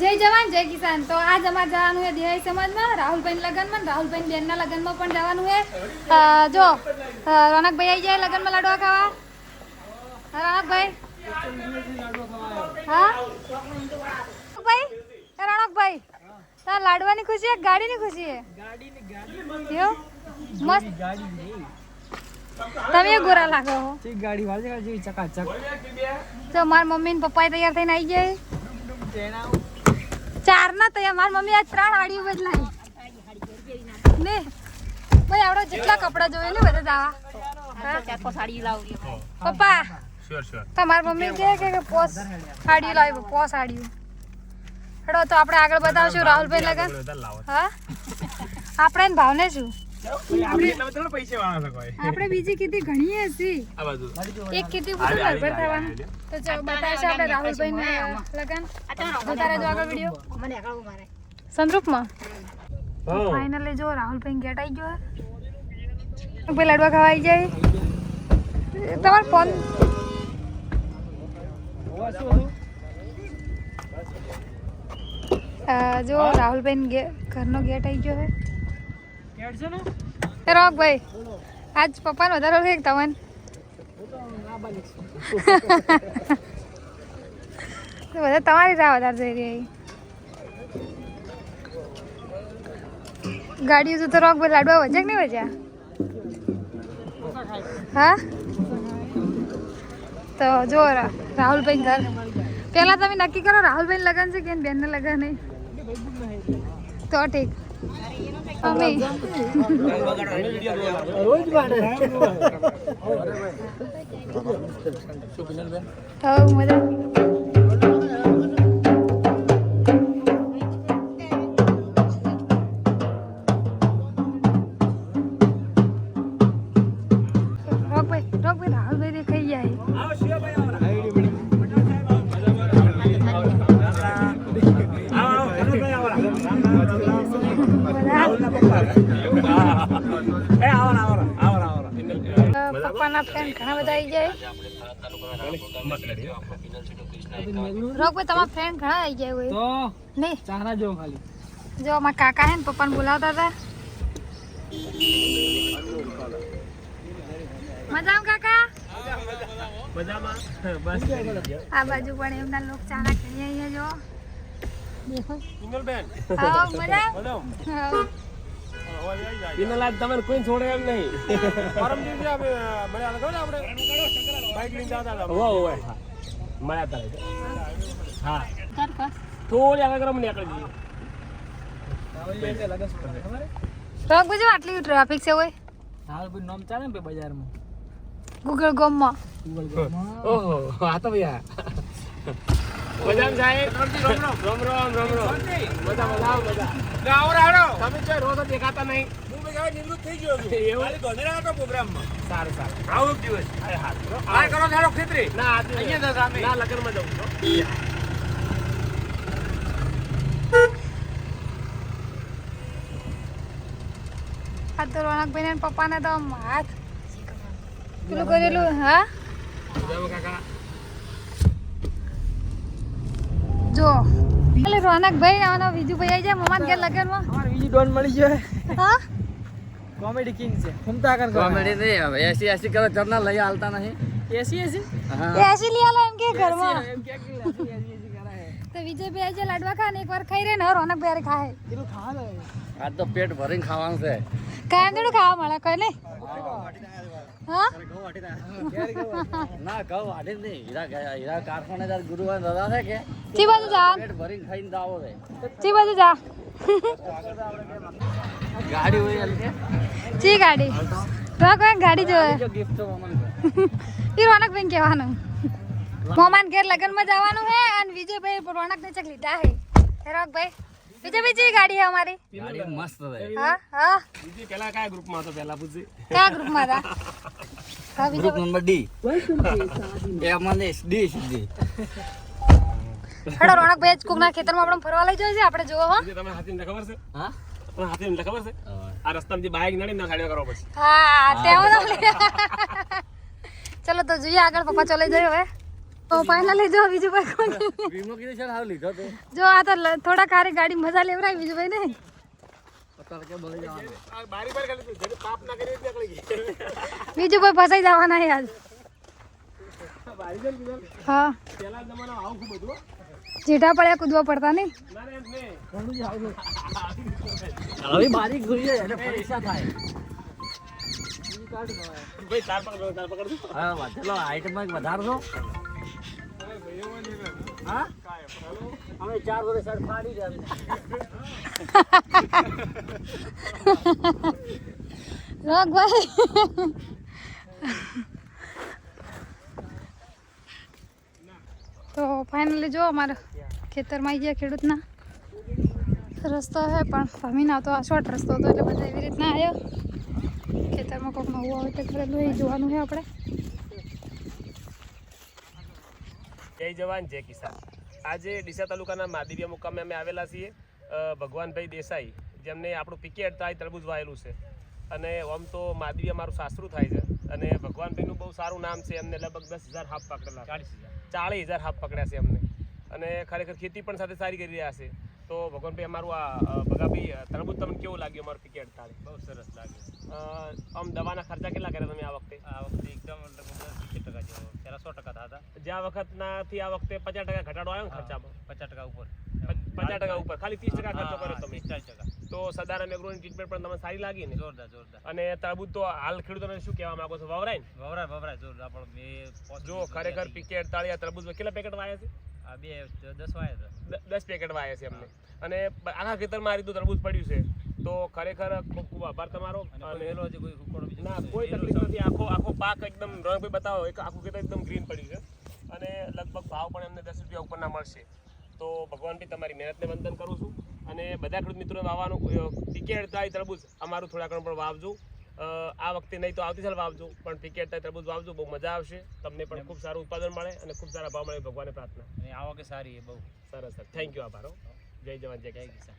જય જવાન જય કિસાન। તો આજ અમારે જવાનું है दिहाई समाज में राहुल भाई लगन में, राहुल भाई बेन ना लगन में पण जवानुं है। जो रौनक भाई आई जाए लगन में लाडवा खावा। रौनक भाई हाँ भाई रौनक भाई तार लाडवा नी खुशी है गाड़ी नी खुशी है? क्यों मस्त તમે ગોરા લાગો હો। ઠીક ગાડી વાળજે ગાડી ચકાચક। તો માર મમ્મી ને પપ્પા તૈયાર થઈને આવી જાય। ચાર ના તૈયાર માર મમ્મી આજ 3 હાડીઓ બદલાઈ ને ભાઈ આવડો જેટલા કપડા જોવે ને બધા જાવા હા 4-5 હાડી લાવવી પપ્પા શ્યોર શ્યોર। તમાર મમ્મી કે પોસ હાડી લાવી પોસ હાડીઓ હેડો। તો આપણે આગળ બતાવશું રાહુલ ભાઈ લગન। હા આપણે ને ભાવને શું આપણે બીજી કીધી ઘણી હશે એક કીધી પૂરું બરાબર થવાનું। તો ચાલો બતાવશે આપણે રાહુલભાઈ ને લગન ઉતારે જો આગળ વિડિયો મને આકળો મારે સંદરૂપ માં। ફાઇનલી જો રાહુલભાઈ ગેટ આવી ગયો ભાઈ લાડવા ખાવા આવી જાય। તમારો ફોન જો રાહુલભાઈ ઘરનો ગેટ આવી ગયો હે ગેટ છે ને રોક ભાઈ આજ પપ્પાને વધારે છે તમન તો બધા તમારી રાહ વધારે જઈ રહી ગાડીઓ તો રોક ભાઈ લાડવા વજે કે નહીં વજ્યા? હા તો જો રાહુલભાઈ ઘર પહેલા તમે નક્કી કરો રાહુલભાઈ લગન છે કે બેનને લગન નહીં તો ઠીક અમે રોજ બાડે હા મજા રોક ભાઈ રાહુલભાઈ દેખાઈ જાય પપ્પાના ફ્રેન્ડ ઘણા બધા આવી જાય રોક ભાઈ તમારા ફ્રેન્ડ ઘણા આવી જાય હોય તો નહીં ચાના જો ખાલી જો અમારા કાકા હે ને પપ્પાને બોલાવતા હતા મજામાં કાકા મજામાં બસ આ બાજુ પણ એમના લોક ચાના ખાઈ અહીંયા જો દેખો ઇંગલબેન હા મજા હા ઇનલાજ તમને કોઈ છોડે એમ નહીં પરમ દિવસે આપણે મળ્યા લગો ને આપણે બાઈક લઈને જતા હતા હો હો મળ્યા હતા હા થોડી આગળ કરમ નીકળી જઈએ રોક બજો આટલી ટ્રાફિક છે હોય હાલ કોઈ નામ ચાલે ને બજારમાં ગૂગલ ગોમમાં ઓહો આ તો ભૈયા મજામ સાહેબ રામ રામ મજા ગાવ રાડો તમે જો રોજ દેખાતા નહીં હું બે ગાવ નિવૃત્ત થઈ ગયો છું એવું ગોધરા હતો પ્રોગ્રામમાં સારું આવો દિવસ અરે હા આ કરો થારો ખેતરી ના અહીંયા જ સામે ના લગનમાં જાઉં છું આ તો રોનકભાઈ ને પપ્પાને તો હાથ પેલું કરેલું હા કાકા જો એટલે રોનકભાઈ આવાનો વિજુભાઈ આવી જાય મમાન કે લગનમાં અમાર વિજુ ડોન મળી ગયો હા કોમેડી કિંગ છે ઘૂમતા કર કોમેડી નહીં હવે એસી કરો ચરના લઈ આલતા નહીં એસી હા એસી લઈ આલો એમ કે ઘરમાં એમ કે એસી કરા હે તો વિજયભાઈ આજે લાડવા ખાને એકવાર ખાઈ રે ને રોનકભાઈ ખાય કેટલું ખા લે આજ તો પેટ ભરીને ખાવાનું છે કાંઈ થોડું ખાવા મળે કઈ નહીં હા ના ઘઉં વાટી નહીં હીરા કારખાનેદાર ગુરુવાર દાદા છે કે ચી બાજુ જા પેટ ભરીને ખાઈને દાવો છે ચી બાજુ જા ગાડી હોય એટલે ચી ગાડી તો કોઈ ગાડી જોવે ગિફ્ટ તો મમન ઈ રોનકભાઈ કહેવાનું મમાન ઘેર લગનમાં જવાનું હે અને વિજયભાઈ રોનકને ચક લીધા હે રોનકભાઈ વિજયભાઈ જી ગાડી હે અમારી ગાડી મસ્ત છે હા હા બીજી પેલા કયા ગ્રુપમાં હતો પેલા પૂછી કયા ગ્રુપમાં હતા હા ગ્રુપ નંબર ડી એ મને ડી સીધી હેડો રોનકભાઈ કોકના ખેતરમાં આપણે ફરવા લઈ જાય છે આપણે જોવો હો તમને હાથીને ખબર છે હા તમને હાથીને ખબર છે આ રસ્તામાંથી બાઈક નડી ના સાઈડ કરો પછી હા તેવો ચલો તો જોઈએ આગળ પપ્પા ચલે જાય હવે તો ફાઇનલી જો બીજું ભાઈ કોણ વીમો કીધું છે હાલ લીધો તો જો આ તો થોડા કારે ગાડી મજા લેવરાય બીજું ભાઈ ને અત્યારે કે બોલી જવાનું આ બારી બાર કરી દીધું જેને પાપ ના કરી એટલે નીકળી ગઈ બીજું ભાઈ ફસાઈ જવાના યાર બારી જન કીધું હા પેલા જમાનો આવું ખૂબ હતું જેઠા પડ્યા કૂદવા પડતા નહીં ના એમ ને ઘણું જ આવું હવે બારી ઘૂરી જાય એટલે પરીક્ષા થાય ભાઈ તાર પકડ હા વાંચેલો આઈટમ વધારશો હા અમે 4 વર્ષ સાડ ફાડી રહ્યા રોક ભાઈ તો ફાઇનલી જો અમારે ખેતરમાં આવી ગયા ખેડૂતના રસ્તો છે પણ ભમીને આવતો આ શોર્ટ રસ્તો હતો એટલે બધા એવી રીતના આવ્યો ખેતરમાં કોઈક નવું આવે તે કરેલું એ જોવાનું છે આપણે જય જવાન જય કિસાન આજે ડીસા તાલુકાના માદીવિયા મુકામે અમે આવેલા છીએ ભગવાનભાઈ દેસાઈ જેમને આપણું પીકે અડતાળી તરબૂચ વાયેલું છે અને આમ તો માદીવિયા મારું સાસરું થાય છે અને ભગવાનભાઈનું બહુ સારું નામ છે એમને લગભગ 10,000 હાફ પકડેલા 40,000 હાફ પકડ્યા છે અમને અને ખરેખર ખેતી પણ સાથે સારી કરી રહ્યા છે તો ભગવાનભાઈ અમારું આ ભગાભાઈ તરબૂચ તમને કેવું લાગ્યું અમારું પીકે અડતાળી બહુ સરસ લાગ્યું આમ દવાના ખર્ચા કેટલા કર્યા તમે આ વખતે એકદમ 20% જેવો પહેલાં 100% થતા હતા જ્યાં વખતનાથી આ વખતે 50% ઘટાડો આવ્યો ને ખર્ચામાં 50% ઉપર 50% ઉપર ખાલી 30% ખર્ચો કર્યો તમે 40% તો સદારામ એગ્રોની ટ્રીટમેન્ટ પણ તમને સારી લાગી ને જોરદાર જોરદાર અને તરબૂચ તો હાલ ખેડૂતોને શું કહેવા માંગો છો વવરાય ને વવરાય જોરદાર આપણો જો ખરેખર પીકે 48 આ તરબૂચ કેટલા પેકેટ વાયા છે આ બે 10 વાયા હતા 10 પેકેટ વાયા છે અમને અને આખા ખેતરમાં આ રીતનું તરબૂચ પડ્યું છે તો ખરેખર ખૂબ ખૂબ આભાર તમારો અને એનો હજી કોઈ હુકડો બીજો ના કોઈ તકલીફ નથી આખો પાક એકદમ રણભાઈ બતાવો એક આખું ખેતર એકદમ ગ્રીન પડ્યું છે અને લગભગ ભાવ પણ એમને 10 રૂપિયા ઉપરના મળશે તો ભગવાનભાઈ તમારી મહેનતને વંદન કરું છું અને બધા ખેડૂત મિત્રોને વાવવાનું પીકે 48 તરબૂચ અમારું થોડા ઘણું પણ વાવજો આ વખતે નહીં તો આવતી સાલ વાવજો પણ પીકે 48 તરબૂચ વાવજો બહુ મજા આવશે તમને પણ ખૂબ સારું ઉત્પાદન મળે અને ખૂબ સારા ભાવ મળે ભગવાનને પ્રાર્થના અને આવકે સારી એ બહુ સરસ સર થેન્ક યુ આભાર જય જવાન જય કિસાન